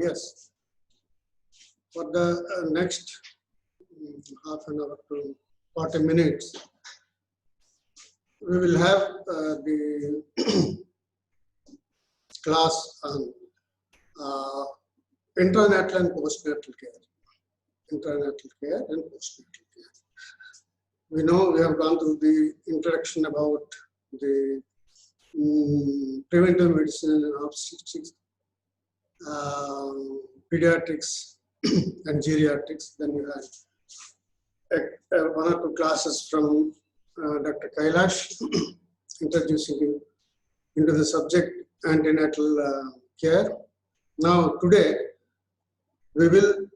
Yes. For the next half an hour to 40 minutes, we will have the class on intranatal and postnatal care. Intranatal care and postnatal care. We know we have gone through the introduction about the preventive medicine and obstetrics, pediatrics and geriatrics. Then you had one or two classes from Dr. Kailash introducing you into the subject antenatal care. Now today we will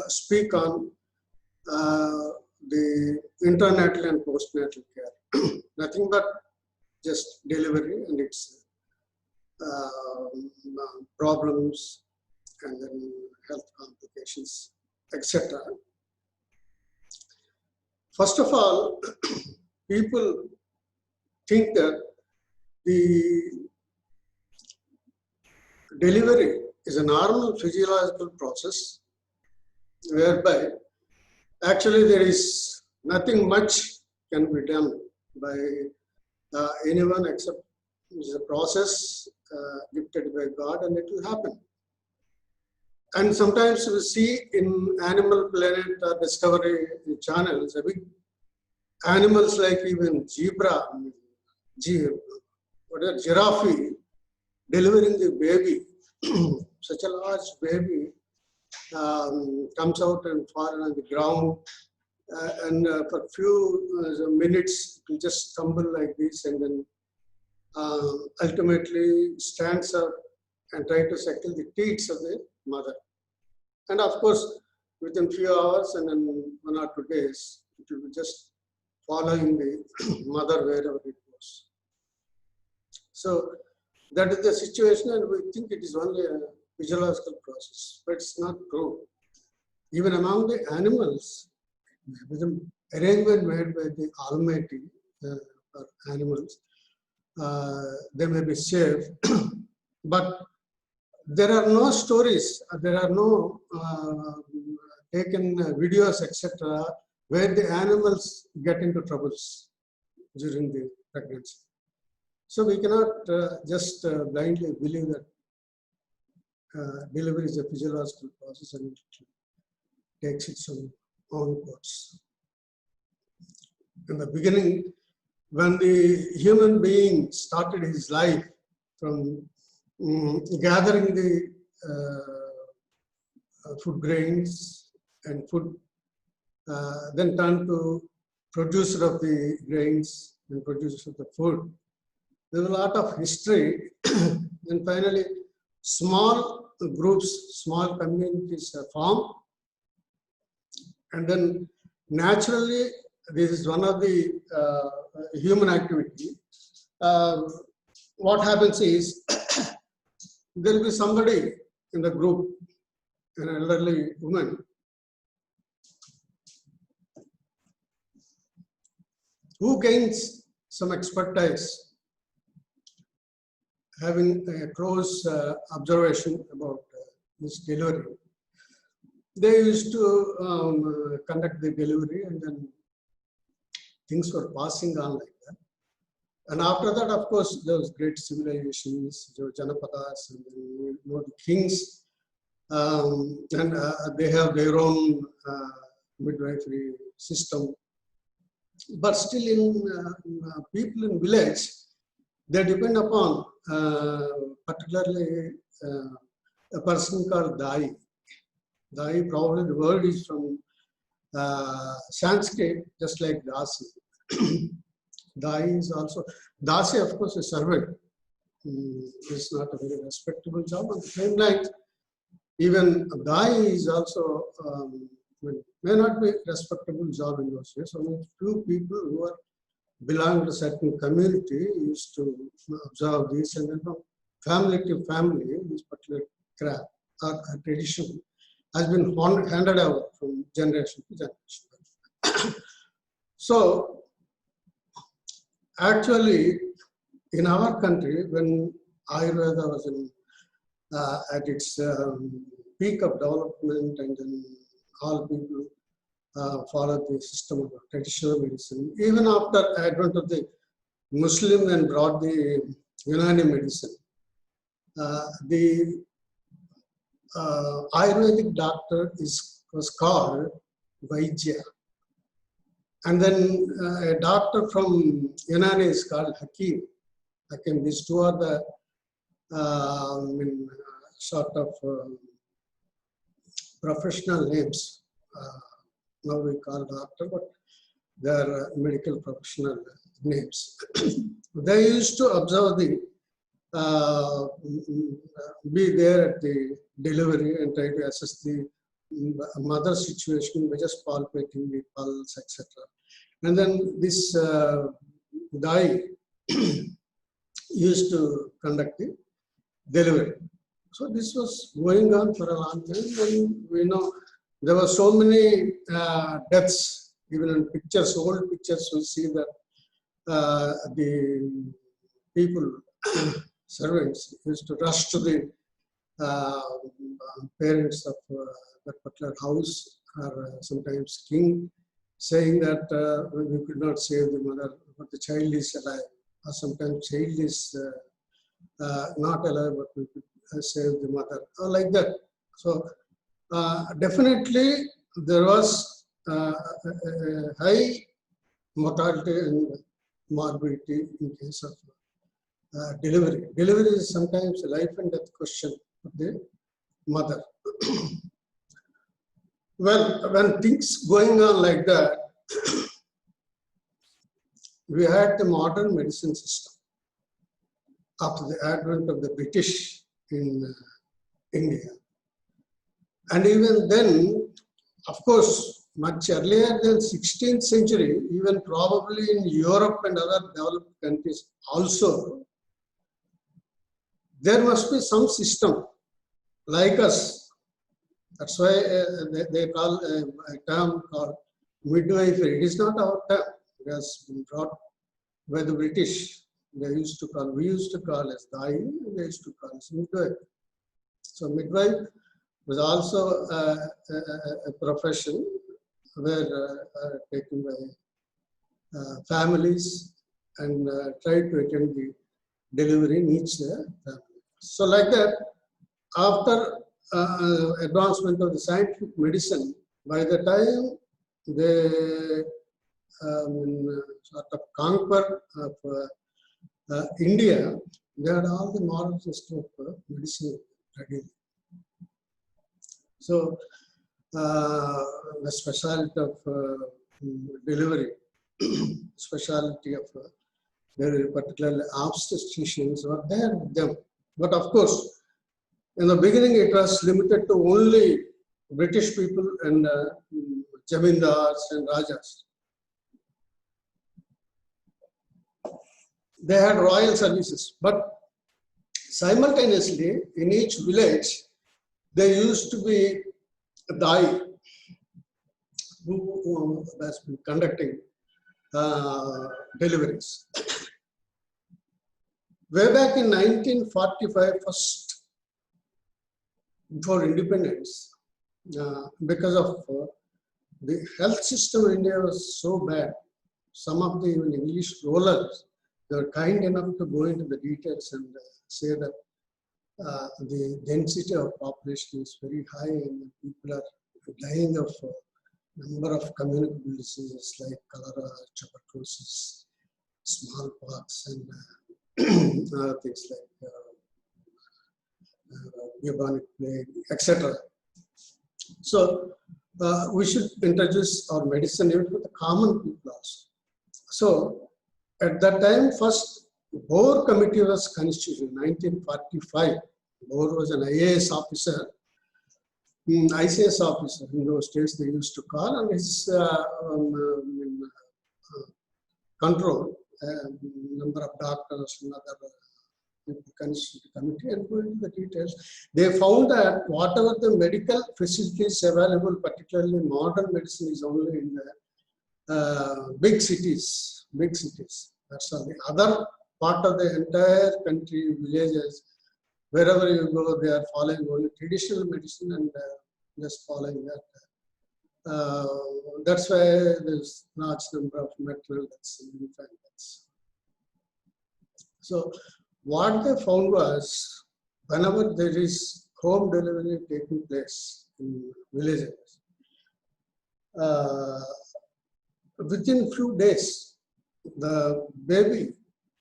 speak on the intranatal and postnatal care. Nothing but just delivery and its problems and then health complications, etc. First of all, people think that the delivery is a normal physiological process whereby actually there is nothing much can be done by anyone except it is a process gifted by God and it will happen. And sometimes we see in Animal Planet or Discovery channels, animals like even giraffe delivering the baby, such a large baby comes out and falls on the ground and for a few minutes it will just stumble like this and then ultimately stands up and try to suckle the teats of the mother. And of course, within few hours and then 1 or 2 days, it will be just following the mother wherever it goes. So that is the situation, and we think it is only a physiological process, but it's not true. Even among the animals, with an arrangement made by the Almighty for animals, they may be safe, but there are no stories, there are no taken videos, etc., where the animals get into troubles during the pregnancy. So we cannot just blindly believe that delivery is a physiological process and it takes its own course. In the beginning, when the human being started his life from gathering the food grains and food, then turned to producer of the grains and producer of the food. There's a lot of history, and finally, small groups, small communities are formed, and then naturally, this is one of the human activity. What happens is there will be somebody in the group, an elderly woman, who gains some expertise, having a close observation about this delivery. They used to conduct the delivery, and then things were passing on like that. And after that, of course, there was great civilizations, Janapadas, and then, the kings, and they have their own midwifery system. But still, in people in village, they depend upon particularly a person called Dai. Dai, probably the word is from Sanskrit, just like Dasi. Dai is also, Dasi of course is servant. It's not a very respectable job. On the same line, even Dai is also, may not be a respectable job in those days. Only few people who are belong to a certain community used to observe this, and then from family to family, this particular craft or tradition has been handed over from generation to generation. So, actually, in our country, when Ayurveda was in at its peak of development, and then all people followed the system of traditional medicine. Even after advent of the Muslim and brought the Unani medicine, the Ayurvedic doctor was called Vaidya. And then a doctor from Unani is called Hakim. Hakim, these two are the sort of professional names. Now we call doctor, but they are medical professional names. They used to observe the be there at the delivery and try to assess the mother's situation by just palpating the pulse, etc. And then this Dai used to conduct the delivery. So this was going on for a long time, and we know there were so many deaths. Even in pictures, old pictures, we see that the people, servants, used to rush to the parents of that particular house, or sometimes king, saying that we could not save the mother, but the child is alive. Or sometimes child is not alive, but we could save the mother, or like that. So definitely there was a high mortality and morbidity in case of delivery. Delivery is sometimes a life and death question of the mother. Well, when things going on like that, we had the modern medicine system after the advent of the British in India. And even then, of course, much earlier than 16th century, even probably in Europe and other developed countries also, there must be some system like us. That's why they call a term called midwifery. It is not our term. It has been brought by the British. They used to call, we used to call as Dai, and they used to call as midwife. So midwife was also a profession where taken by families and tried to attend the delivery in each family. So like that, after advancement of the scientific medicine, by the time they sort of conquer of India, they had all the modern system of medicine ready. So the specialty of delivery, specialty of very particularly obstetricians were there with them. But of course, in the beginning, it was limited to only British people and zamindars and rajas. They had royal services, but simultaneously, in each village, there used to be a Dai who has been conducting deliveries. Way back in 1945, first, before independence, because of the health system in India was so bad, some of the even English rulers, they were kind enough to go into the details and say that the density of population is very high and people are dying of number of communicable diseases like cholera, tuberculosis, smallpox, and things like bubonic plague, etc. So we should introduce our medicine even to the common people also. So at that time, first Bohr committee was constituted in 1945. Bohr was an IAS officer, ICS officer in those days they used to call, and his control number of doctors and other people constituted committee and go into the details. They found that whatever the medical facilities available, particularly modern medicine, is only in the big cities. That's all. The other part of the entire country, villages, wherever you go, they are following only traditional medicine and just following that. That's why there's large number of maternal deaths and infant deaths. So what they found was, whenever there is home delivery taking place in villages, within few days, the baby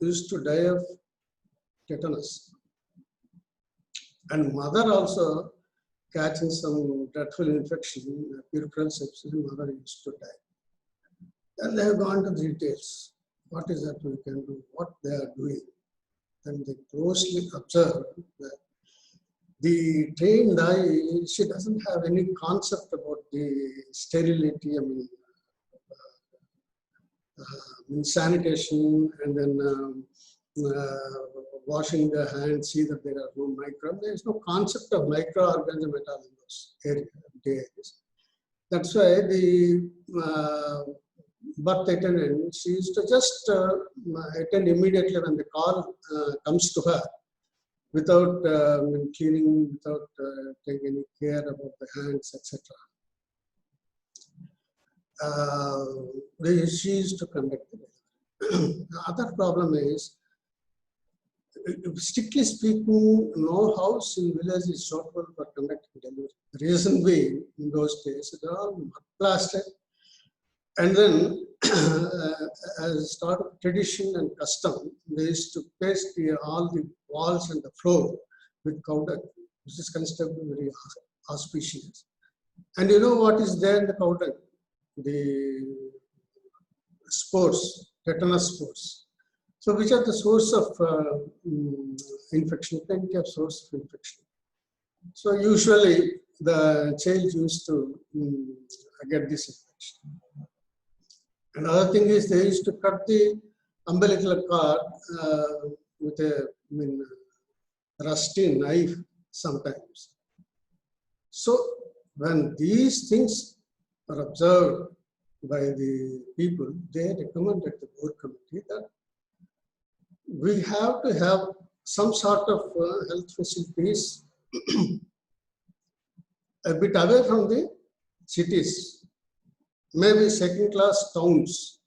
used to die of tetanus, and mother also catching some dreadful infection, puerperal sepsis, mother used to die. And they have gone to the details. What is that we can do? What they are doing? And they closely observe that the trained eye, she doesn't have any concept about the sterility, sanitation, and then washing the hands, see that there are no microbes. There is no concept of microorganism at all in those areas. That's why the birth attendant, she used to just attend immediately when the call comes to her, without cleaning, without taking any care about the hands, etc. She used to conduct the delivery. The other problem is, strictly speaking, no house in village is suitable for conducting delivery. The reason being, in those days, they are all mud plastered, and then as a sort of tradition and custom, they used to paste all the walls and the floor with cow dung, which is considered very auspicious. And you know what is there in the cow dung? The spores, tetanus spores. So which are the source of infection, plenty of source of infection. So usually the child used to get this infection. Another thing is, they used to cut the umbilical cord with a rusty knife sometimes. So when these things are observed by the people, they recommended the board committee that we have to have some sort of health facilities a bit away from the cities, maybe second-class towns.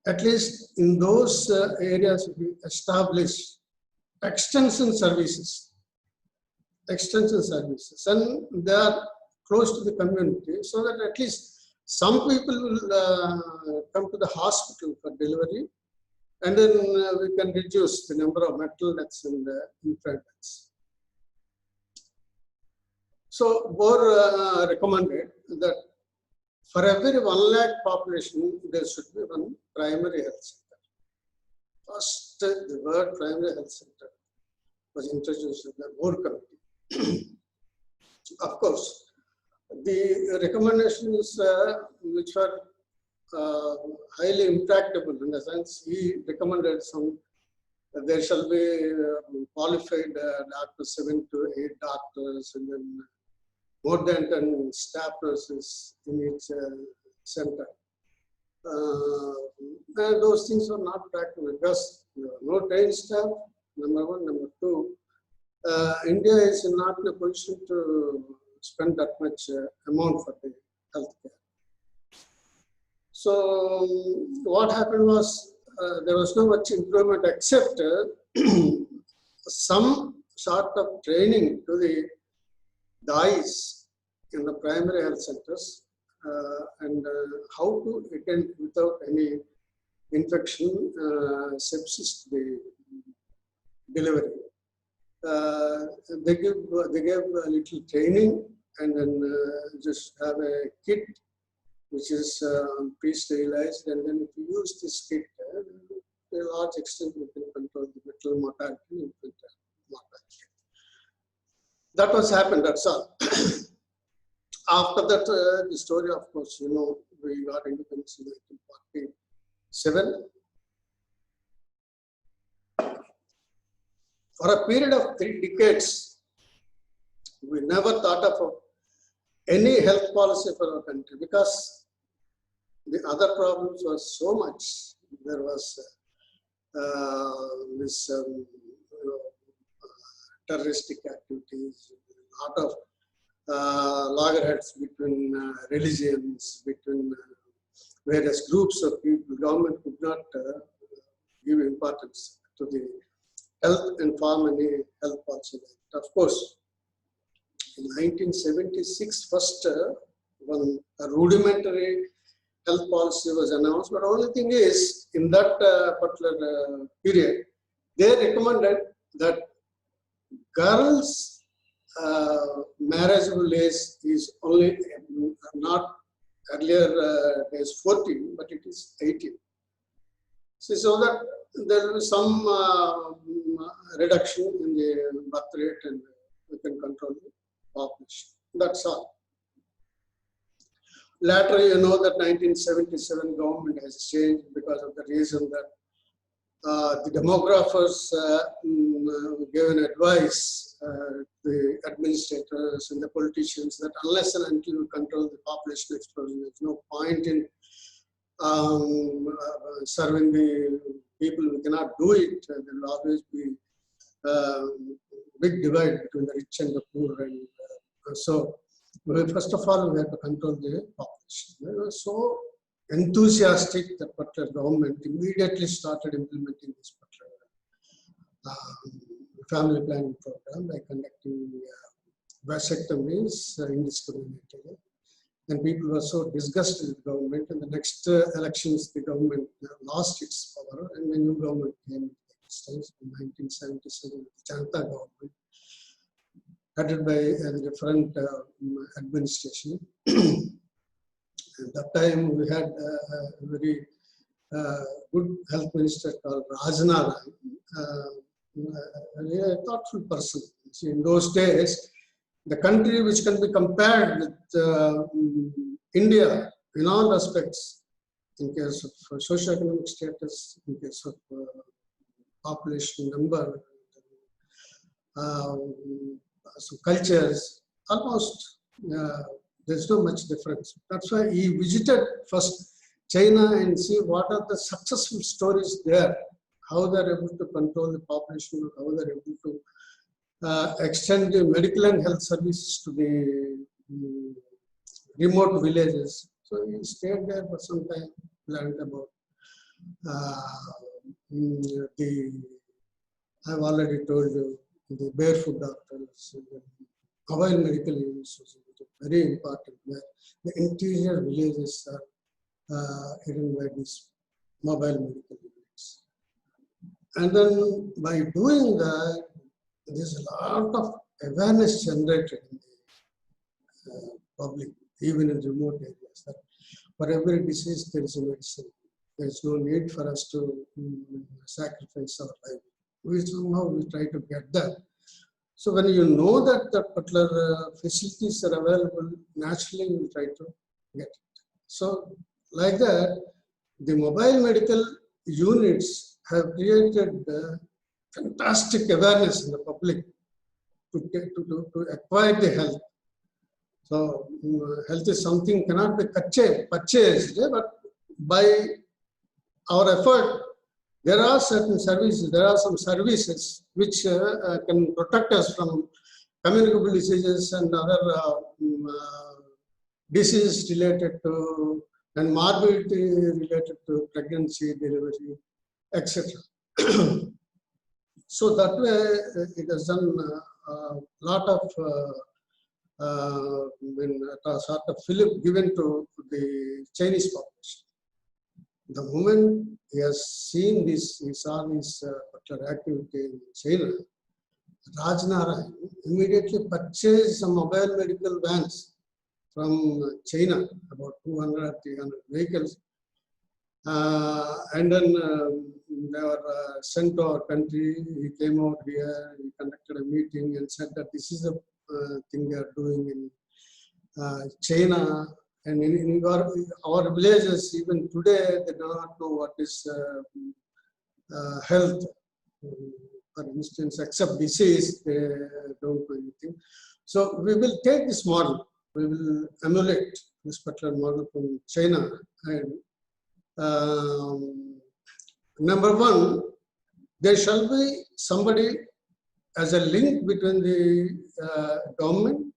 At least in those areas, we establish extension services, and they are close to the community, so that at least some people will come to the hospital for delivery, and then we can reduce the number of maternal deaths and infant deaths. So Board recommended that for every 1 lakh population, there should be one primary health center. First, the word primary health center was introduced in the Board committee. Of course, the recommendations which were highly impracticable, in the sense he recommended there shall be qualified doctors, 7 to 8 doctors, and then more than 10 staff nurses in each center. And those things are not practical because no trained staff, number one. Number two, India is not in a position to spend that much amount for the healthcare. So what happened was, there was no much improvement except some sort of training to the eyes in the primary health centers, and how to attend without any infection, sepsis to the delivery. They gave a little training, and then just have a kit which is pre-sterilized, and then if you use this kit, to a large extent you can control the maternal mortality and infant mortality. That was happened, that's all. After that, the story, of course, you know, we got independence in 1947. For a period of 3 decades, we never thought of any health policy for our country, because the other problems were so much. There was this terroristic activities, a lot of loggerheads between religions, between various groups of people. Government could not give importance to the health and farm any health policy. Of course, in 1976, first one rudimentary health policy was announced, but only thing is, in that particular period, they recommended that girls' marriageable age is only not earlier days 14, but it is 18. So that there will be some reduction in the birth rate and we can control the population. That's all. Later, you know that 1977 government has changed because of the reason that the demographers gave an advice the administrators and the politicians that unless and until we control the population explosion, there's no point in serving the people. We cannot do it. There will always be big divide between the rich and the poor. And so, first of all, we have to control the population. They were so enthusiastic that particular government immediately started implementing this particular family planning program by conducting vasectomies indiscriminately. And people were so disgusted with the government. In the next elections, the government lost its power, and the new government came into existence in 1977, the Janata government, headed by a different administration. At that time, we had a very good health minister called Rajna Rai, a thoughtful person. See, in those days, the country which can be compared with India in all respects, in case of socioeconomic status, in case of population number, so cultures, almost there's not much difference. That's why he visited first China and see what are the successful stories there, how they're able to control the population, how they're able to extend the medical and health services to the remote villages. So he stayed there for some time, learned about I've already told you, the barefoot doctors, the mobile medical units, which are very important, where the interior villages are hidden by these mobile medical units. And then by doing that, there's a lot of awareness generated in the public, even in remote areas, that for every disease there is a medicine. There is no need for us to sacrifice our life. Somehow we try to get that. So when you know that the particular facilities are available, naturally you try to get it. So like that, the mobile medical units have created fantastic awareness in the public to acquire the health. So health is something cannot be purchased, but by our effort, there are certain services, there are some services which can protect us from communicable diseases and other diseases related to and morbidity related to pregnancy, delivery, etc. So that way it has done a lot of sort of fillip given to the Chinese population. The moment he has seen this, he saw this particular activity in China, Rajna Rai immediately purchased some mobile medical vans from China, about 200 or 300 vehicles. And then they were sent to our country. He came out here, he conducted a meeting and said that this is a thing they are doing in China. And in our villages, even today, they do not know what is health. For instance, except disease, they don't know anything. So we will take this model. We will emulate this particular model from China. And number one, there shall be somebody as a link between the government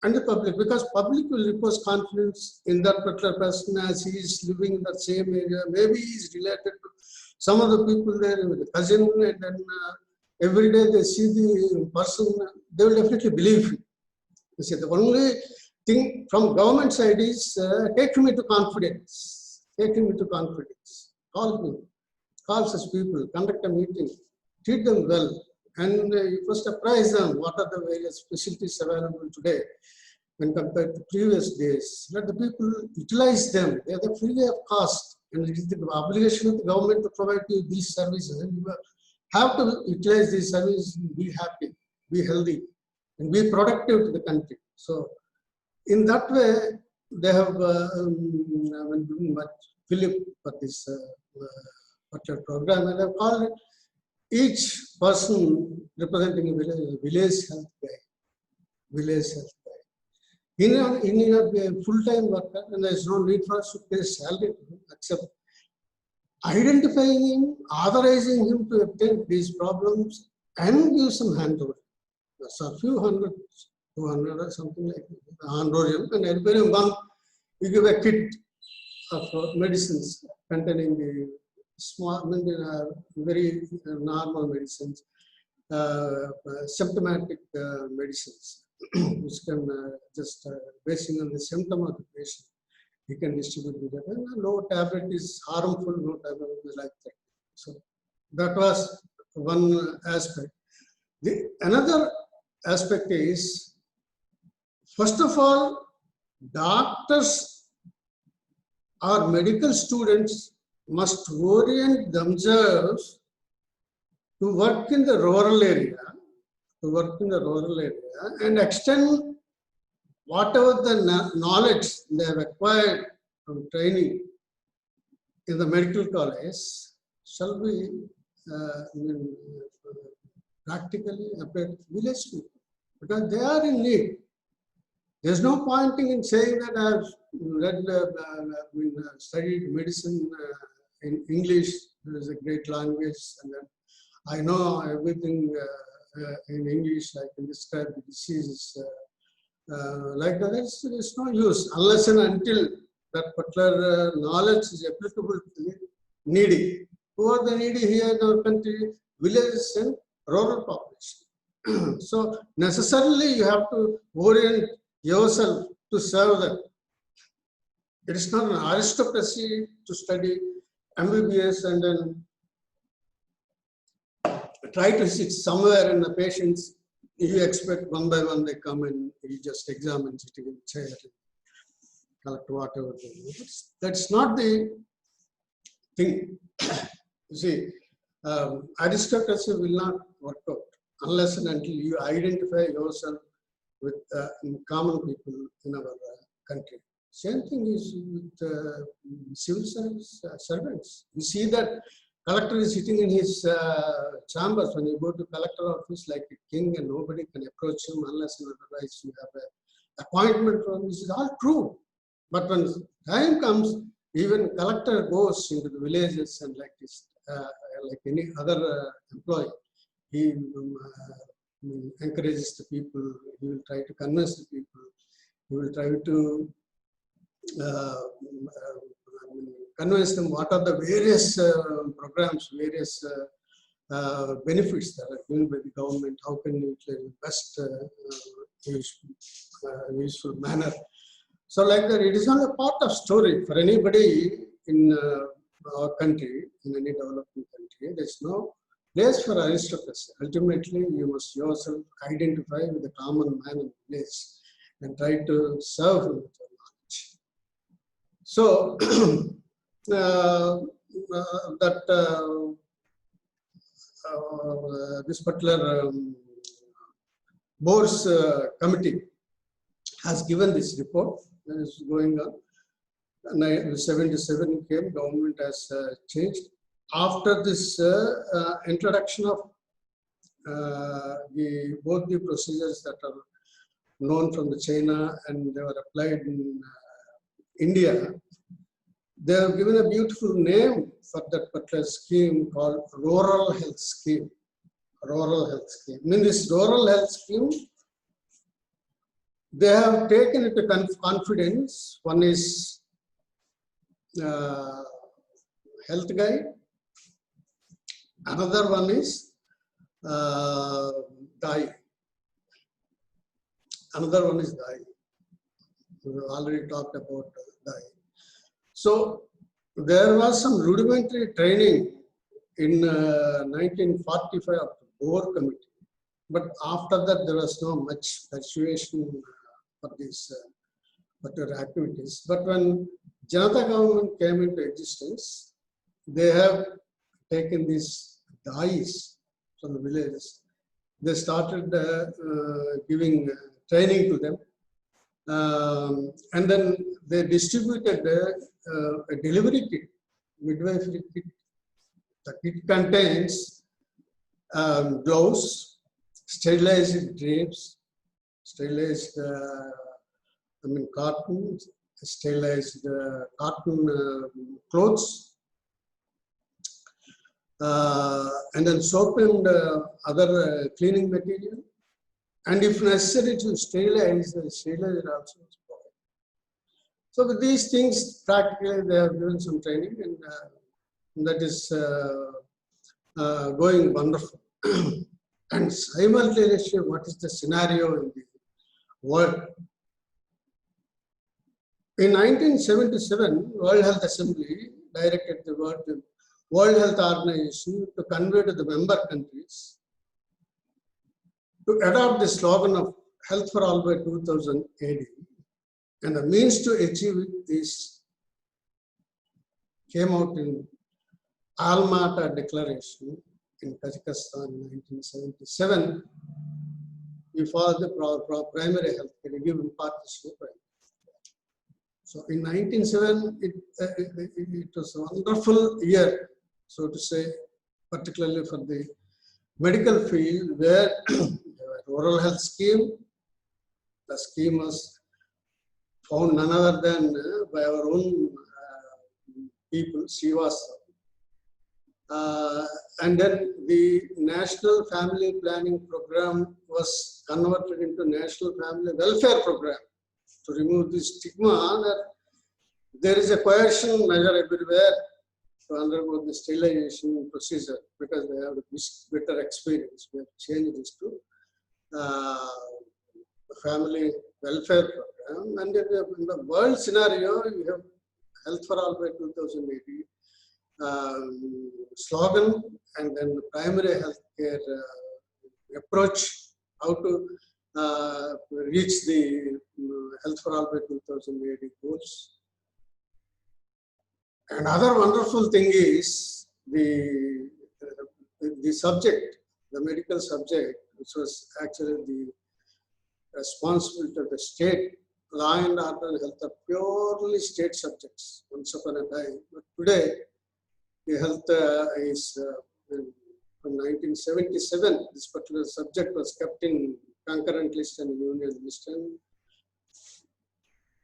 and the public, because public will repose confidence in that particular person as he is living in the same area. Maybe he is related to some of the people there, with the cousin, and then every day they see the person, they will definitely believe him. You see, the only thing from government side is take him into confidence. Take him into confidence. Call him. Call such people. Conduct a meeting. Treat them well. And you first apprise them what are the various facilities available today when compared to previous days. Let the people utilize them. They are free of cost. And it is the obligation of the government to provide you these services. And you have to utilize these services, be happy, be healthy, and be productive to the country. So, in that way, they have been doing much Philip for this particular program, and they have called it each person representing a village health guy. Village health guy. In your full-time worker, and there is no need for us to pay salary except identifying him, authorizing him to obtain these problems, and give some handholding. So a few hundred, 200 or something like that, handholding, and every month you give a kit of medicines containing the small, very normal medicines, symptomatic medicines, which can just basing on the symptom of the patient, he can distribute it. And no tablet is harmful, no tablet is like that. So that was one aspect. Another aspect is, first of all, doctors or medical students must orient themselves to work in the rural area, and extend whatever the knowledge they have acquired from training in the medical college shall be practically applied to village people, because they are in need. There is no pointing in saying that I have studied medicine in English. It is a great language, and then I know everything in English. I can describe the diseases like that. There's no use unless and until that particular knowledge is applicable to the needy. Who are the needy here in our country? Villages and rural population. So necessarily you have to orient yourself to serve them. It is not an aristocracy to study MBBS and then try to sit somewhere in the patients. You expect one by one they come and you just examine sitting in the chair and collect whatever they do. That's not the thing. You see, aristocracy will not work out unless and until you identify yourself with common people in our country. Same thing is with civil service servants. You see that collector is sitting in his chambers. When you go to collector office like a king, and nobody can approach him unless and otherwise you have an appointment from him. This is all true. But when time comes, even collector goes into the villages and like this, like any other employee, he encourages the people. He will try to convince the people. He will try to convince them what are the various programs, various benefits that are given by the government. How can you utilize the best useful manner? So like that, it is not a part of story for anybody in our country, in any developing country. There is no place for aristocracy. Ultimately, you must yourself identify with the common man in the place and try to serve him with your knowledge. So this particular board's committee has given this report that is going on. 77 came, government has changed. After this introduction of both the procedures that are known from the China and they were applied in India, they have given a beautiful name for that particular scheme called Rural Health Scheme. rural health scheme. In this rural health scheme, they have taken into confidence. One is health guide. Another one is DAI. Another one is DAI. We already talked about DAI. So there was some rudimentary training in 1945 of the Boer Committee, but after that there was no much persuasion for these particular activities. But when Janata government came into existence, they have taken these DAIs from the villages. They started giving training to them. And then they distributed a delivery kit, midwifery kit. The kit contains gloves, sterilized drapes, sterilized cotton, sterilized cotton clothes, and then soap and other cleaning material. And if necessary to sterilize, the sterilizer also is provided. So with these things, practically they have given some training, and that is going wonderful. And simultaneously, what is the scenario in the world? In 1977, World Health Assembly directed the World Health Organization to convey to the member countries to adopt the slogan of Health for All by 2000 AD, and the means to achieve this came out in Almaty Declaration in Kazakhstan in 1977. We follow the primary health care, give importance to primary. So in 1977, it was a wonderful year, so to say, particularly for the medical field, where rural health scheme. The scheme was found none other than by our own people, Sivas. And then the National Family Planning Program was converted into National Family Welfare Program to remove the stigma that there is a coercion measure everywhere to undergo the sterilization procedure because they have a better experience. We have changed this to family welfare program, and in the world scenario, you have Health for All by 2080 slogan, and then the primary health care approach, how to reach the Health for All by 2080 goals. Another wonderful thing is the subject, the medical subject, which was actually the responsibility of the state. Law and order and health are purely state subjects once upon a time. But today, the health is from 1977. This particular subject was kept in concurrent list and union list, and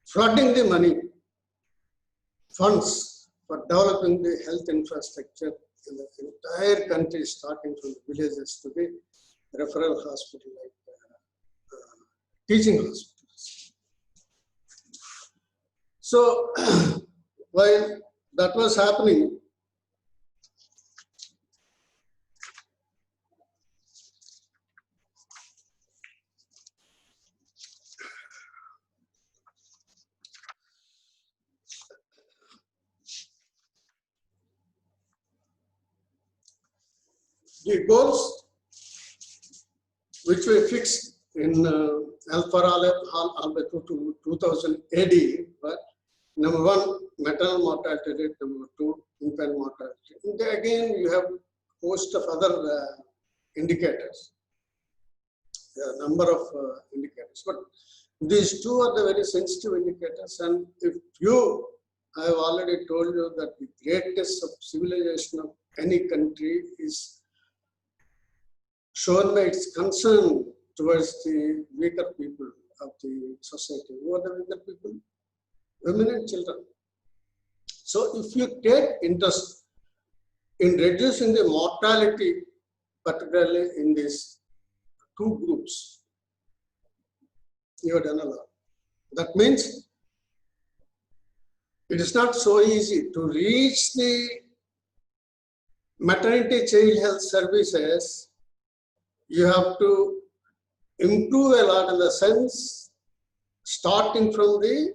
flooding the money, funds for developing the health infrastructure in the entire country, starting from the villages to the referral hospital, like teaching hospitals. So while that was happening, the goals which were fixed in Health for All by 2000 AD, but number one, maternal mortality rate, number two, infant mortality. And again, you have a host of other indicators, a number of indicators. But these two are the very sensitive indicators. And if I have already told you that the greatest of civilization of any country is shown by its concern towards the weaker people of the society. Who are the weaker people? Women and children. So if you take interest in reducing the mortality particularly in these two groups. You have done a lot. That means it is not so easy to reach the maternity child health services. You have to improve a lot in the sense, starting from the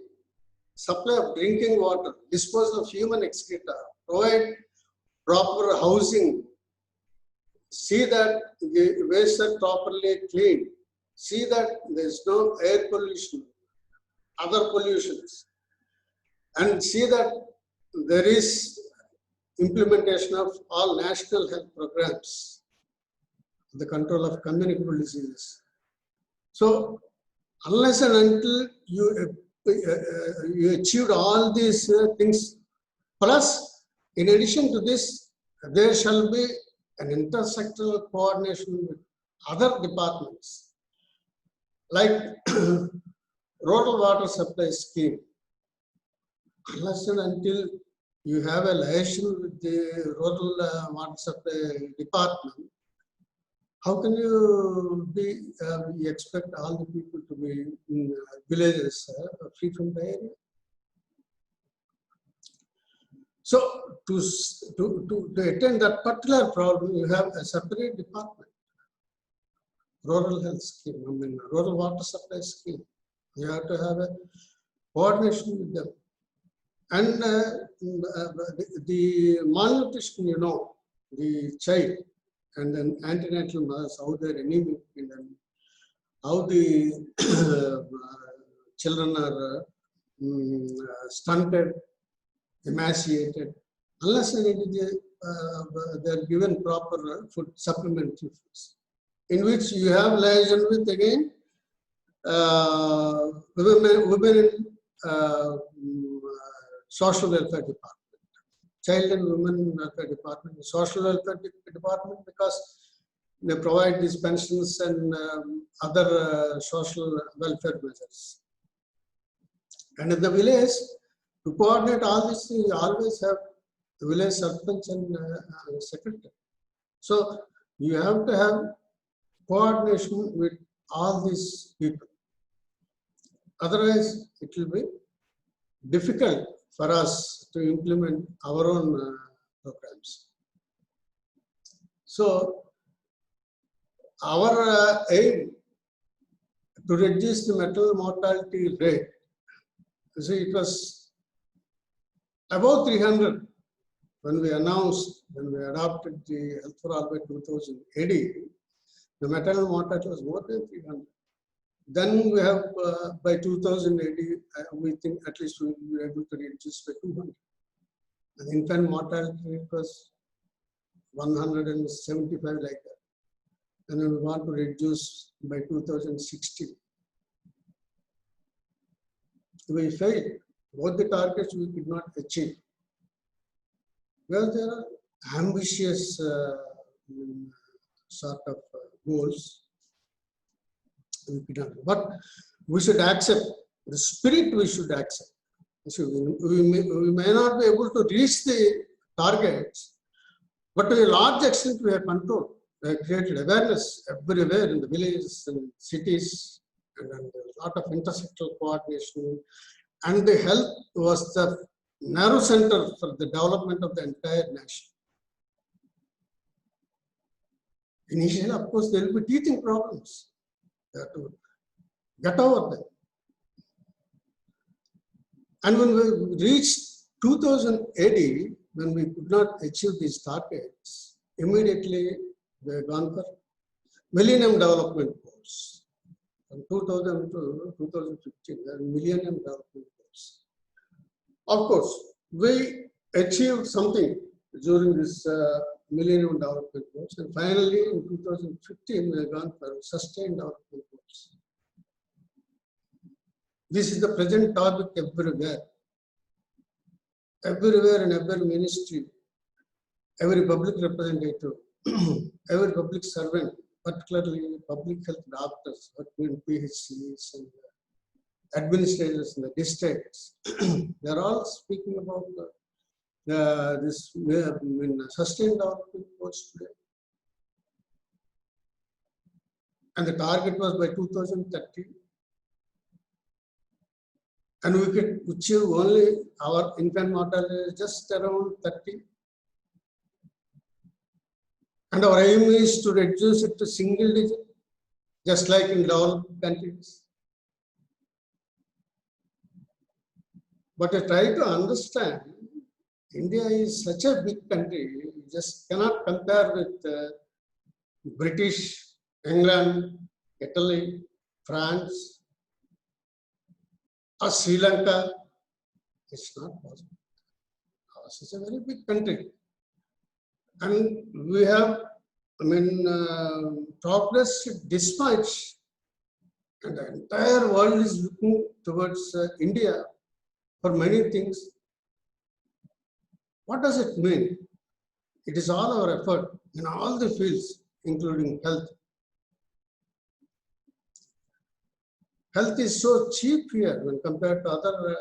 supply of drinking water, disposal of human excreta, provide proper housing, see that the waste are properly cleaned, see that there is no air pollution, other pollutions, and see that there is implementation of all national health programs, the control of communicable diseases. So, unless and until you achieved all these things, plus, in addition to this, there shall be an intersectoral coordination with other departments, like rural water supply scheme. Unless and until you have a liaison with the rural water supply department, how can you expect all the people to be in villages free from diarrhea? So to attend that particular problem, you have a separate department, rural health scheme, rural water supply scheme. You have to have a coordination with them. And the malnutrition, the child and then antenatal mothers, how they're anemic, and then how the children are stunted, emaciated, unless they're given proper food, supplementary foods, in which you have liaison with again women in social welfare department, child and women welfare department, social welfare department, because they provide these pensions and other social welfare measures. And in the village, to coordinate all these things, you always have the village sarpanch and secretary. So you have to have coordination with all these people. Otherwise, it will be difficult for us to implement our own programs. So our aim to reduce the maternal mortality rate, it was above 300 when we adopted the Health for All by 2000 AD. The maternal mortality was more than 300. Then we have by 2000 AD, we think at least we will be able to reduce by 200. And infant mortality rate was 175 like that. And then we want to reduce by 2060. We failed. Both the targets we could not achieve. Well, there are ambitious sort of goals. But we should accept the spirit. We should accept. So we may not be able to reach the targets, but to a large extent we have controlled. We have created awareness everywhere in the villages and cities, and a lot of intersectoral coordination. And the health was the narrow center for the development of the entire nation. Initially, of course, there will be teething problems. You have to get over them. And when we reached 2080, when we could not achieve these targets, immediately we have gone for Millennium Development Goals. From 2000 to 2015, there are Millennium Development Goals. Of course, we achieved something during this Millennium Development Goals, and finally in 2015 we have gone for Sustained Development Goals. This is the present topic everywhere. Everywhere in every ministry, every public representative, every public servant, particularly public health doctors, PHCs and administrators in the districts, they are all speaking about this sustained development goals today. and the target was by 2030. And we could achieve only our infant mortality is just around 30. And our aim is to reduce it to single digit, just like in developed countries. But I try to understand, India is such a big country, you just cannot compare with British, England, Italy, France, or Sri Lanka. It's not possible. Ours is a very big country. And we have, progressed this much, and the entire world is looking towards India for many things. What does it mean? It is all our effort in all the fields, including health. Health is so cheap here when compared to other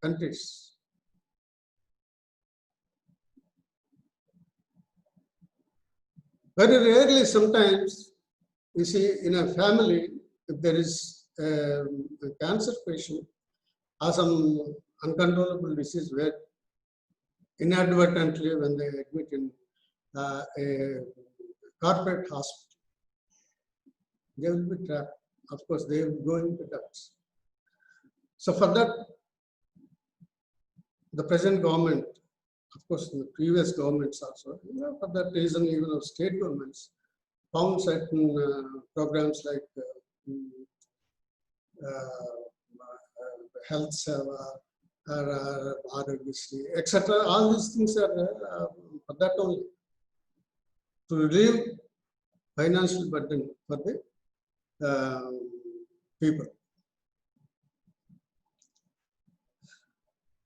countries. Very rarely, sometimes, you see in a family, if there is a cancer patient or some uncontrollable disease where inadvertently when they admit in a corporate hospital, they will be trapped. Of course, they will go into ducts. So for that, the present government, of course, the previous governments also, for that reason, even our state governments found certain programs like health seva, Arogyasri, etc. All these things are for that only, to relieve financial burden for the people.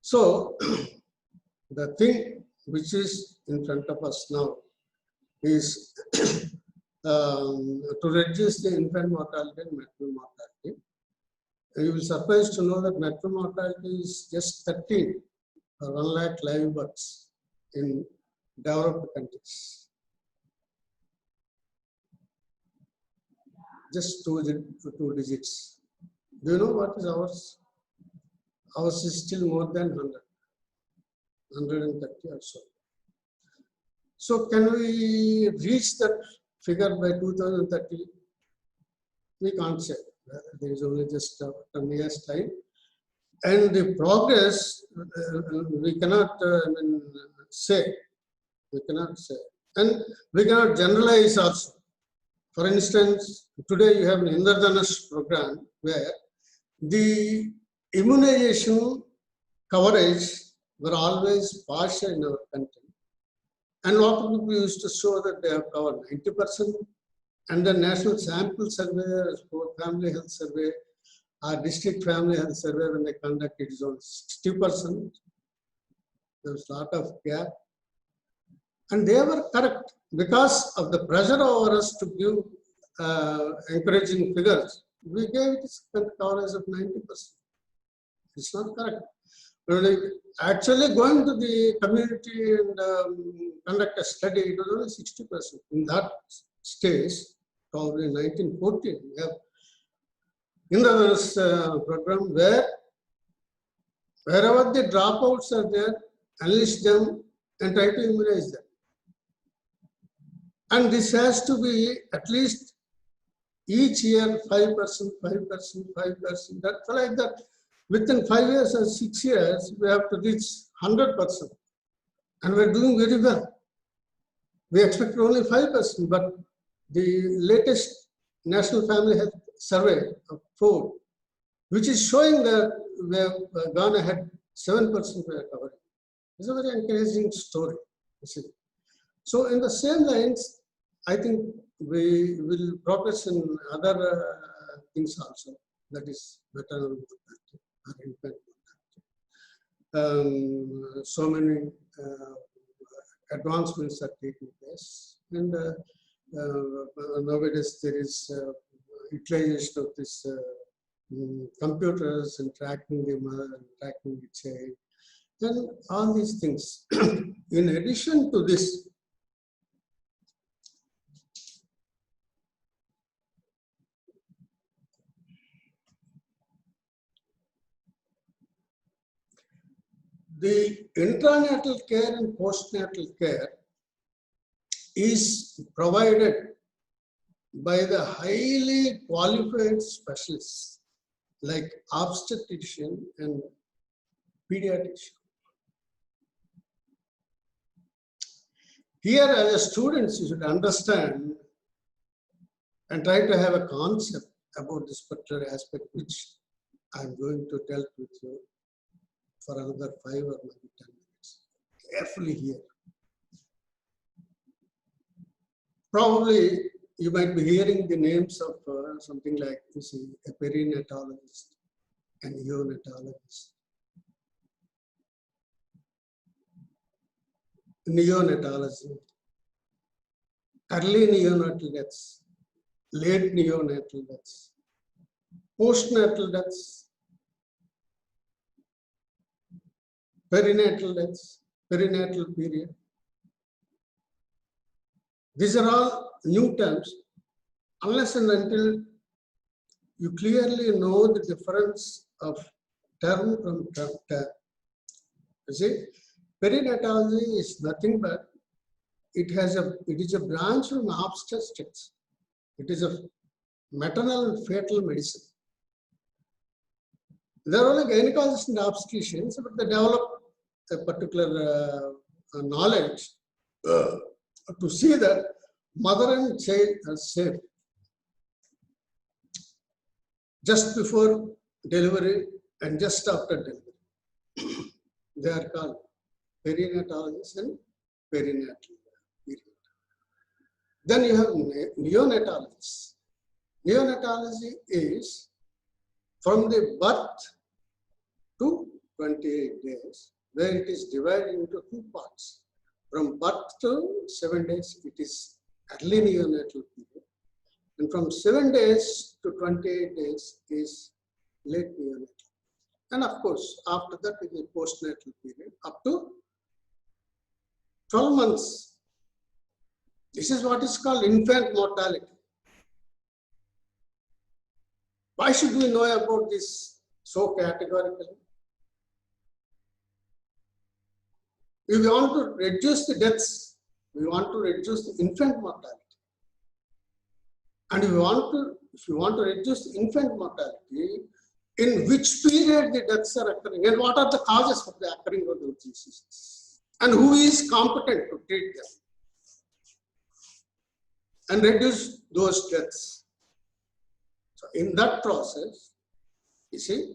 So the thing which is in front of us now is to reduce the infant mortality and maternal mortality. You will be surprised to know that maternal mortality is just 13 or 1 lakh live births in developed countries. Just two digits. Do you know what is ours? Ours is still more than 100, 130 or so. So can we reach that figure by 2030? We can't say. There is only just 10 years time. And the progress, we cannot say. We cannot say. And we cannot generalize also. For instance, today you have an Indradhanush program where the immunization coverage were always partial in our country. And a lot of people used to show that they have covered 90%. And the National Sample Survey, Family Health Survey, or District Family Health Survey, when they conduct it, is on 60%. There's a lot of gap. And they were correct because of the pressure over us to give encouraging figures. We gave it a coverage of 90%. It's not correct. Actually going to the community and conduct a study, it was only 60%. In that stage, probably 1914, we have in the program where wherever the dropouts are there, enlist them and try to immunize them. And this has to be at least each year 5%, 5%, 5%, that's like that. Within 5 years or 6 years, we have to reach 100%. And we're doing very well. We expect only 5%, but the latest National Family Health Survey of food, which is showing that we have gone ahead 7% we are covering. It's a very encouraging story. You see. So in the same lines, I think we will progress in other things also, that is maternal mortality or infant mortality. So many advancements are taking place, and nowadays there is utilization of this computers and tracking the mother and tracking the child, and all these things. In addition to this, the intranatal care and postnatal care is provided by the highly qualified specialists like obstetrician and pediatrician. Here, as a students, you should understand and try to have a concept about this particular aspect, which I'm going to tell with you for another 5 or maybe 10 minutes. Carefully here. Probably you might be hearing the names of something like, you see, a perinatologist, a neonatologist, neonatology, early neonatal deaths, late neonatal deaths, postnatal deaths, perinatal deaths, perinatal period. These are all new terms, unless and until you clearly know the difference of term from term. You see, perinatology is nothing but it is a branch from obstetrics. It is a maternal and fetal medicine. There are only gynecologists and obstetricians, but they develop a particular knowledge to see that mother and child are safe just before delivery and just after delivery. They are called perinatologists and perinatal period. Then you have neonatologists. Neonatology is from the birth to 28 days, where it is divided into 2 parts. From birth to 7 days, it is early neonatal period. And from 7 days to 28 days is late neonatal. And of course, after that, it is postnatal period up to 12 months. This is what is called infant mortality. Why should we know about this so categorically? If we want to reduce the deaths, we want to reduce the infant mortality. And if you want to reduce the infant mortality, in which period the deaths are occurring and what are the causes for the occurring of those diseases, and who is competent to treat them and reduce those deaths. So in that process, you see,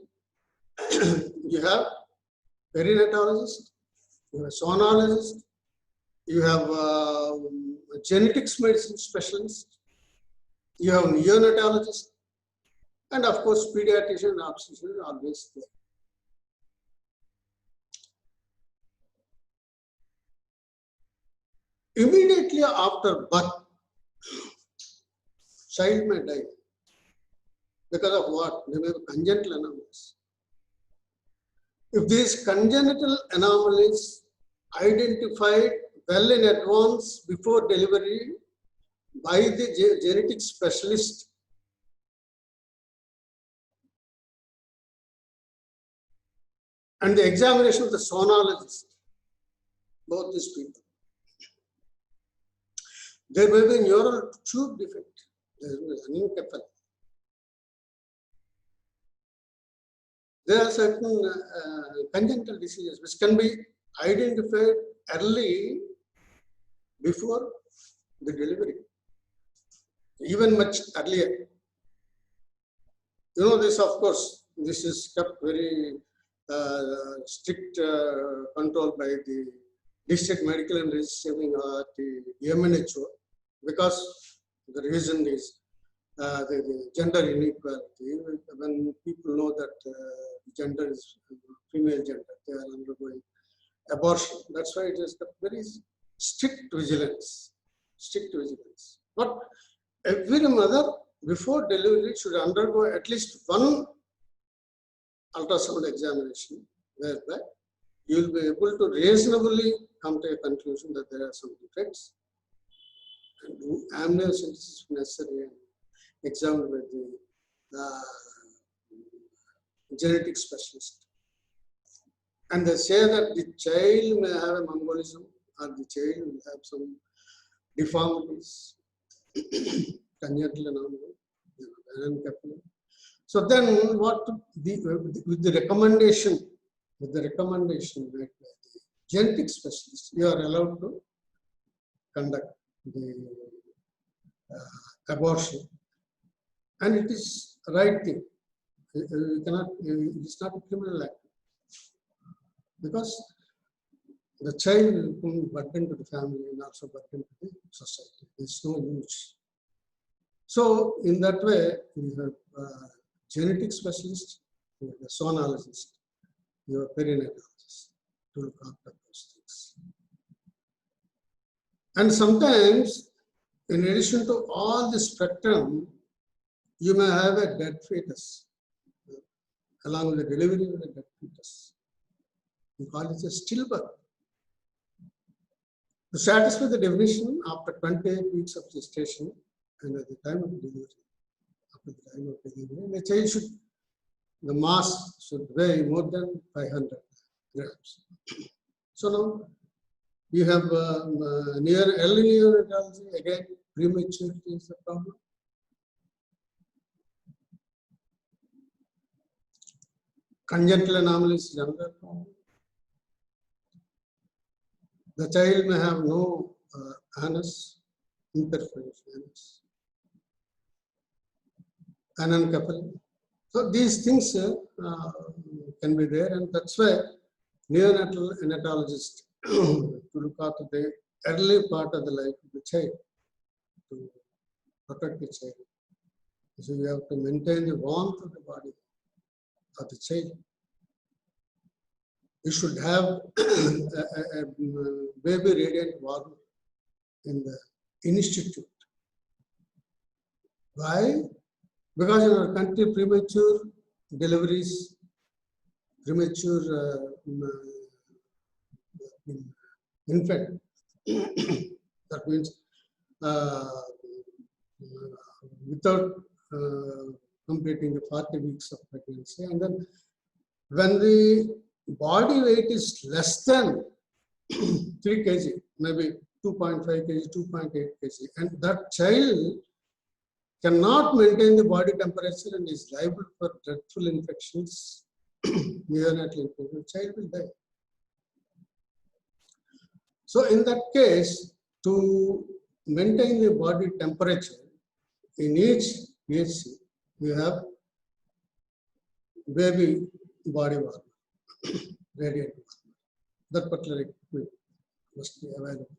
you have perinatologist, you have sonologist, you have genetics medicine specialist, you have neonatologist, and of course pediatrician and obstetrician are always there. Immediately after birth, child may die. Because of what? They may have congenital anomalies. If these congenital anomalies identified well in advance before delivery by the genetic specialist, and the examination of the sonologist, both these people, there may be neural tube defect, there may be anencephaly. There are certain congenital diseases which can be identified early before the delivery, even much earlier. You know this, of course, this is kept very strict control by the District Medical and Registering the MNHO, because the reason is the gender inequality. When people know that gender is female gender, they are undergoing abortion. That's why it is a very strict vigilance. Strict vigilance. But every mother before delivery should undergo at least one ultrasound examination, whereby you will be able to reasonably come to a conclusion that there are some defects, and do amniocentesis if necessary and examined by the genetic specialist. And they say that the child may have a Mongolism or the child will have some deformities, congenital anomaly, anencefalo. So then what with the recommendation made by the genetic specialist, you are allowed to conduct the abortion. And it is the right thing. You cannot, it is not a criminal act. Because the child will become burden to the family and also burden to the society. There is no use. So in that way, we have genetic specialist, we have a sonologist, we have a perinatologist to look after those things. And sometimes, in addition to all the spectrum, you may have a dead fetus, along with the delivery of a dead fetus. We call it a stillbirth. To satisfy the definition, after 28 weeks of gestation and at the time of delivery, the child should, the mass should weigh more than 500 grams. So now you have early neonatology, again, prematurity is the problem. Congenital anomalies is another problem. The child may have no anus, imperfect anus, anencefalo. So these things can be there, and that's why neonatal anatologist to look after the early part of the life of the child, to protect the child. So you have to maintain the warmth of the body of the child. You should have a baby radiant warmer in the institute. Why? Because in our country, premature deliveries, premature infant, that means without completing the 40 weeks of pregnancy, and then when the body weight is less than 3 kg, maybe 2.5 kg, 2.8 kg, and that child cannot maintain the body temperature and is liable for dreadful infections, neonatal infection, the child will die. So in that case, to maintain the body temperature, in each PHC, you have baby body warmer, radiant warmer. That particular equipment must be available.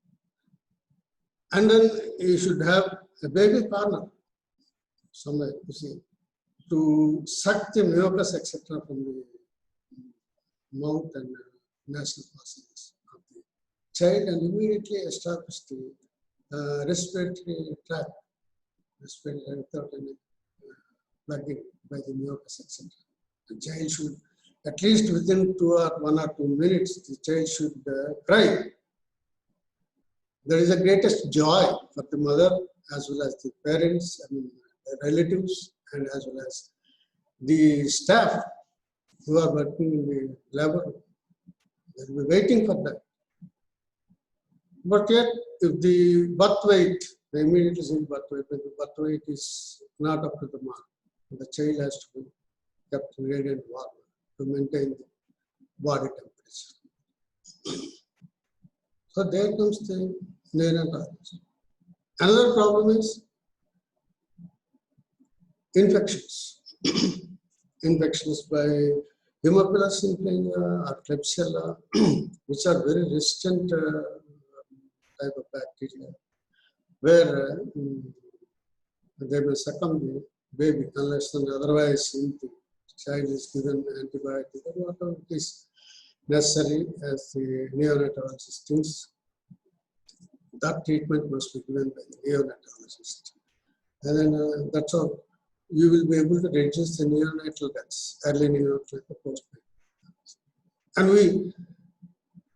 And then you should have a baby corner somewhere, you see, to suck the mucus, etc., from the mouth and nasal passages of the child and immediately establish the respiratory tract, without any plugging by the mucus, etc. The child should, at least within 1 or 2 minutes, the child should cry. There is the greatest joy for the mother as well as the parents, the relatives, and as well as the staff who are working in the labor. They will be waiting for that. But yet, if the birth weight, the immediately seen birth weight, when the birth weight is not up to the mark, the child has to be kept radiant warmer to maintain the body temperature. So there comes the neonatologist. Another problem is infections. Infections by Haemophilus influenza or Klebsiella, which are very resistant type of bacteria, where they may succumb the baby unless and otherwise the child is given antibiotic or whatever is necessary as the neonatologist thinks. That treatment must be given by the neonatologist. And then that's how you will be able to reduce the neonatal deaths, early neonatal post-natal. And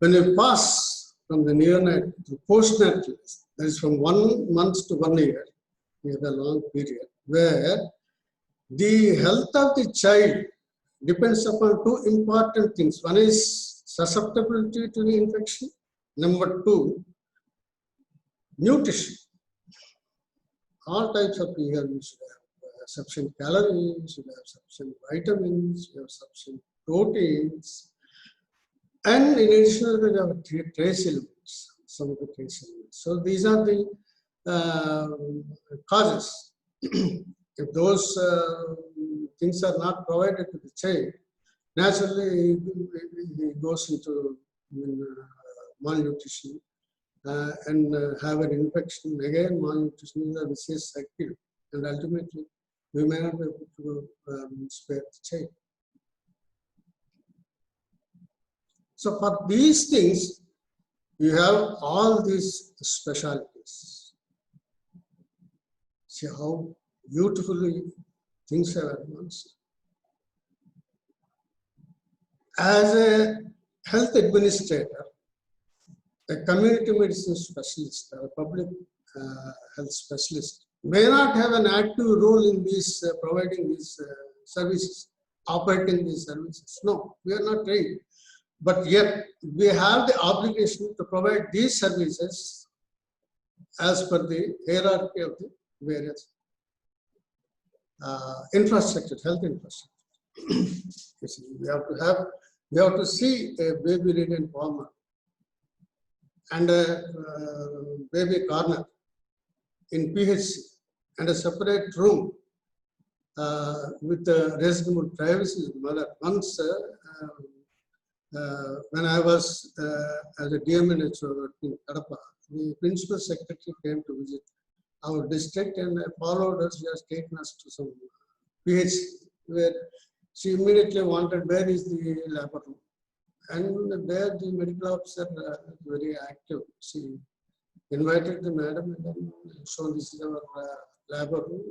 when we pass from the neonate to postnatal, that is from 1 month to 1 year, we have a long period where the health of the child depends upon 2 important things. One is susceptibility to the infection. Number 2, nutrition. All types of here we should have sufficient calories, we should have sufficient vitamins, we have sufficient proteins, and in addition we have trace elements, some of the trace elements. So these are the causes. If those things are not provided to the child, naturally he goes into malnutrition and have an infection. Again, malnutrition is a vicious cycle, and ultimately we may not be able to spare the child. So for these things, you have all these specialties. See how beautifully things have advanced. As a health administrator, a community medicine specialist or a public health specialist may not have an active role in these providing these services, operating these services. No, we are not trained. But yet, we have the obligation to provide these services as per the hierarchy of the various infrastructure, health infrastructure. You see, we have to see a baby ridden farmer and a baby corner in PHC and a separate room with reasonable privacy of the mother. Once when I was as a DMNHO in Kadapa, the principal secretary came to visit our district and followed us. She has taken us to some PHC where she immediately wanted, where is the labor room? And there the medical officer very active. She invited the madam and then showed this is our labor room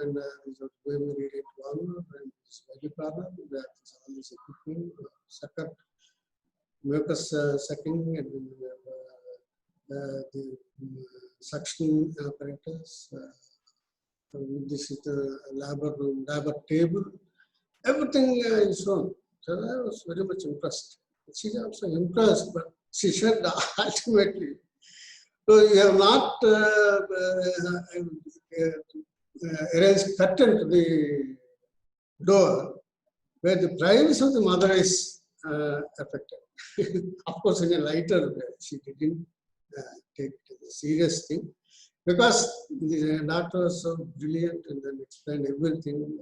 and this is very radiant corner and this baby corner. There is all this equipment, mucus sucking, and then we have the suction apparatus. This is the labor room, labor table. Everything is shown. So I was very much impressed. She was also impressed, but she said ultimately, so you have not arranged curtain to the door where the privacy of the mother is affected. Of course, in a lighter way, she didn't take it as a serious thing because the doctor was so brilliant and then explained everything.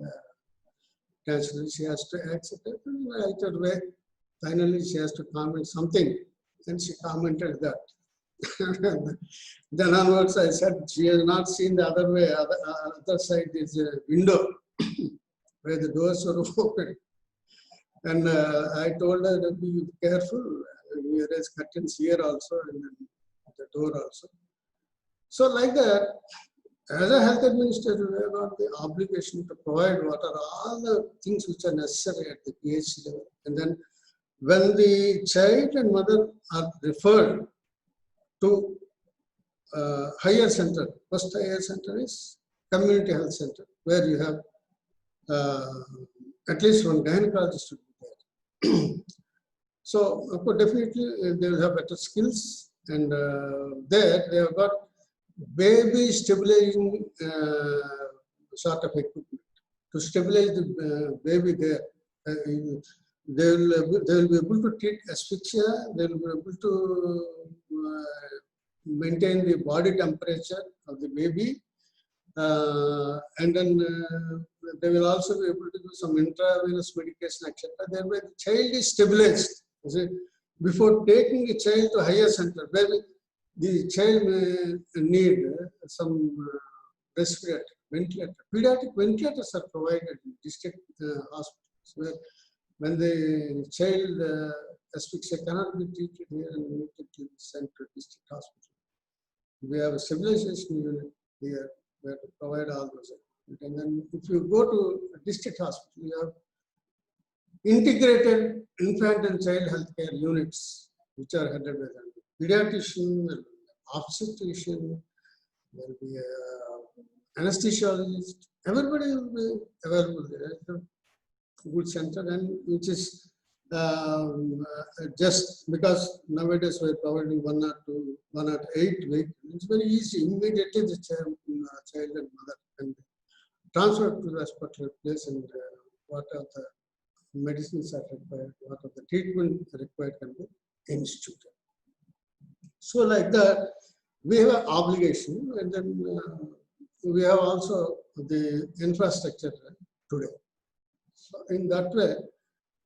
Naturally, she has to accept it in a lighter way. Finally, she has to comment something, and she commented that. Then onwards, I said she has not seen the other way. Other side is a window where the doors are open. And I told her to be careful. We raise curtains here also and then the door also. So like that, as a health administrator, we have got the obligation to provide what are all the things which are necessary at the PHC level. And then when the child and mother are referred to higher center, first higher center is community health center, where you have at least one gynecologist to be there. So, of course, definitely they will have better skills, and there they have got baby stabilizing sort of equipment to stabilize the baby there. They will be able to treat asphyxia. They will be able to maintain the body temperature of the baby, and then they will also be able to do some intravenous medication, etc. Thereby, the child is stabilized. Before taking the child to higher center, where the child may need some respirator, ventilator. Pediatric ventilators are provided in district hospitals, where when the child asphyxia cannot be treated here and immediately sent to district hospital. We have a stabilization unit here where to provide all those. And then if you go to a district hospital, you have integrated infant and child healthcare units, which are headed by the pediatrician, obstetrician, there will be an anesthesiologist. Everybody will be available there at the good center, and which is just because nowadays we're providing 102, 108 week, it's very easy. Immediately the child and mother can be transferred to the hospital place, and what are the medicines are required, what are the treatment required can be instituted. So like that, we have an obligation, and then we have also the infrastructure today. So in that way,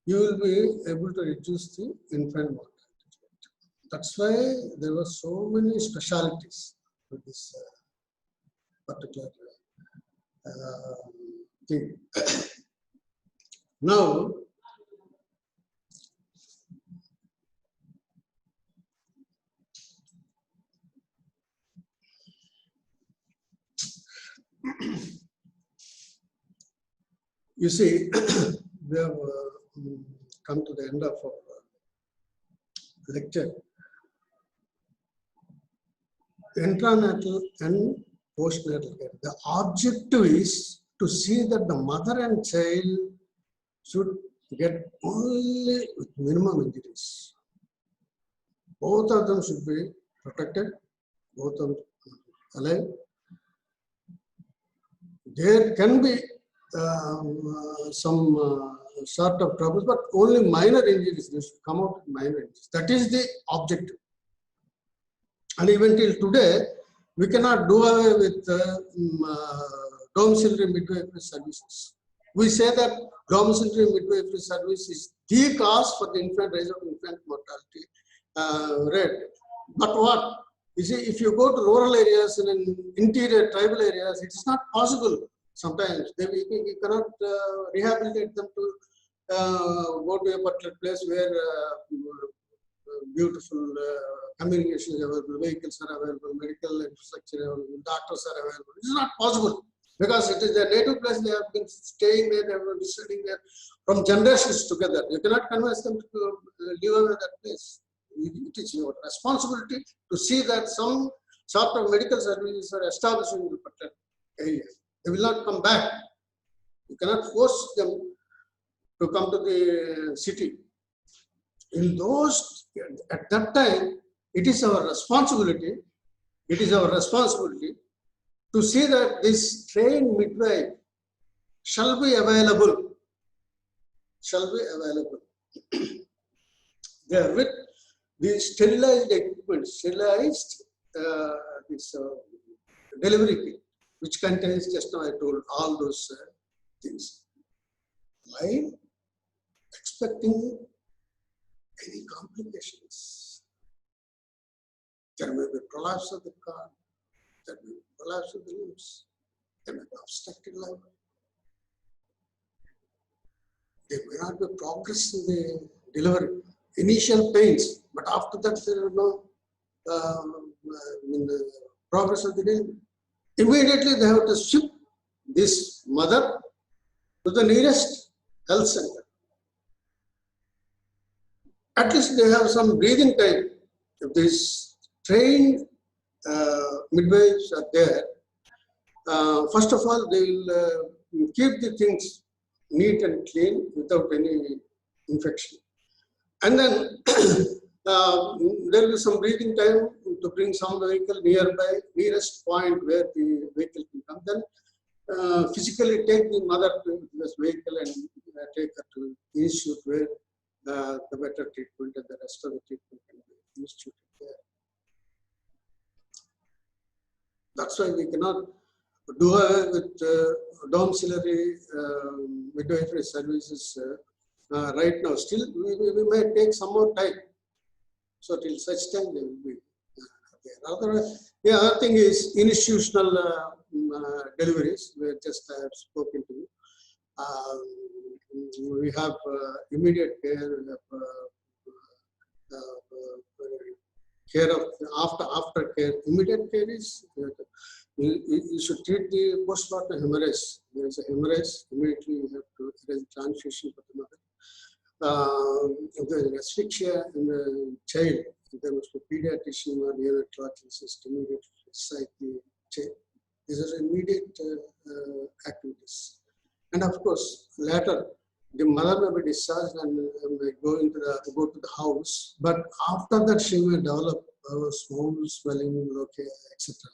you will be able to reduce the infant mortality rate. That's why there were so many specialties for this particular thing. Now, you see, we have come to the end of our lecture. Intranatal and postnatal care. The objective is to see that the mother and child should get only with minimum injuries. Both of them should be protected, both of them alive. There can be some sort of troubles, but only minor injuries. They should come out with minor injuries. That is the objective. And even till today, we cannot do away with domiciliary midwifery services. We say that domiciliary midwifery service is the cause for the rise of infant mortality rate. But what? You see, if you go to rural areas and in interior tribal areas, it is not possible. Sometimes we cannot rehabilitate them to go to a particular place where beautiful communication is available, vehicles are available, medical infrastructure available, doctors are available. It is not possible because it is their native place. They have been staying there, they have been studying there from generations together. You cannot convince them to live away that place. It is your responsibility to see that some sort of medical services are established in the particular area. They will not come back. You cannot force them to come to the city. In those, at that time, it is our responsibility. It is our responsibility to see that this trained midwife shall be available. Shall be available. There with the sterilized equipment, sterilized this delivery kit, which contains, just now I told, all those things. Why? Expecting any complications. There may be prolapse of the cord, there may be prolapse of the limbs, there may be obstructed liver. There may not be progress in the delivery. Initial pains, but after that there is no progress of the delivery. Immediately they have to ship this mother to the nearest health center. At least they have some breathing time. If these trained midwives are there, first of all, they will keep the things neat and clean without any infection. And then there will be some breathing time to bring some vehicle nearby, nearest point where the vehicle can come. Then physically take the mother to this vehicle and take her to the institute where the better treatment and the rest of the treatment can be instituted there. That's why we cannot do away with domiciliary midwifery services right now. Still, we may take some more time. So till such time they will be there. Otherwise, the other thing is institutional deliveries. We just have spoken to you. We have immediate care. We have care of after care. Immediate care is you should treat the postpartum hemorrhage. There is a hemorrhage. Immediately you have to arrange transfusion for the mother. If there is asphyxia in the child, there must be pediatrician or neonatologist immediately recite the child. These are immediate activities. And of course, later, the mother may be discharged and may go to the house, but after that she may develop small swelling, etc.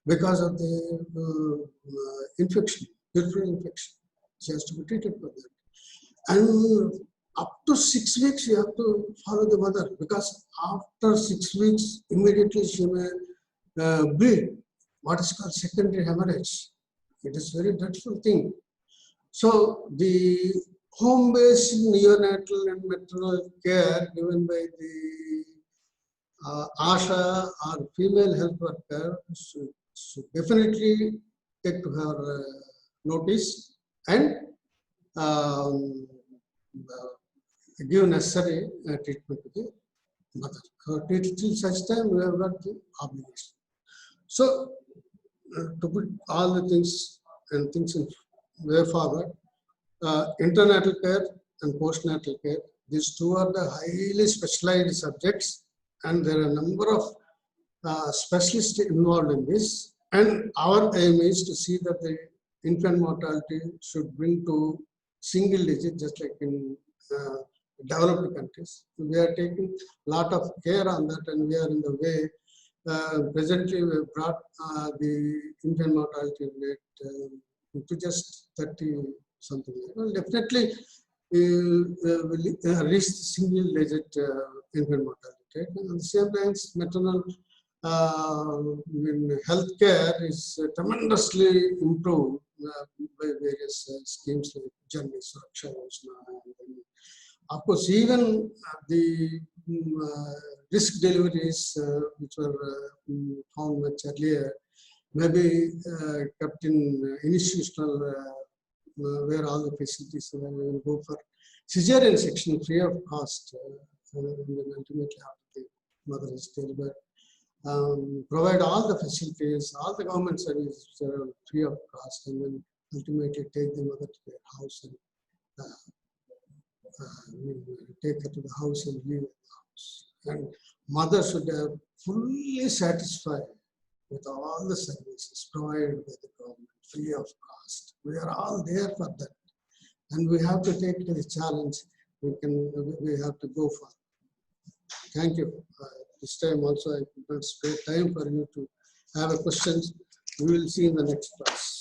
because of the infection, urinary infection. She has to be treated for that. And up to 6 weeks, you have to follow the mother, because after 6 weeks, immediately she may bleed, what is called secondary hemorrhage. It is very dreadful thing. So the home-based neonatal and maternal care given by the ASHA or female health worker should definitely take to her notice and um, give necessary treatment to the mother. Till such time, we have got the obligation. So, to put all the things and things in way forward, internatal care and postnatal care, these two are the highly specialized subjects, and there are a number of specialists involved in this. And our aim is to see that the infant mortality should bring to single digit, just like in developed countries. We are taking a lot of care on that, and we are in the way. Presently, we have brought the infant mortality rate to just 30 something. Well, definitely, we will reach single digit infant mortality rate. And at the same time, maternal healthcare is tremendously improved by various schemes like Janani Suraksha Yojana. Of course, even the risk deliveries which were found much earlier may be kept in institutional where all the facilities will go for cesarean section free of cost, and then ultimately after the mother is delivered. Provide all the facilities, all the government services free of cost, and then ultimately take the mother to their house and take her to the house and leave the house. And mother should have fully satisfied with all the services provided by the government free of cost. We are all there for that, and we have to take the challenge. We have to go for. Thank you. This time also I could not spare time for you to have a questions. We will see in the next class.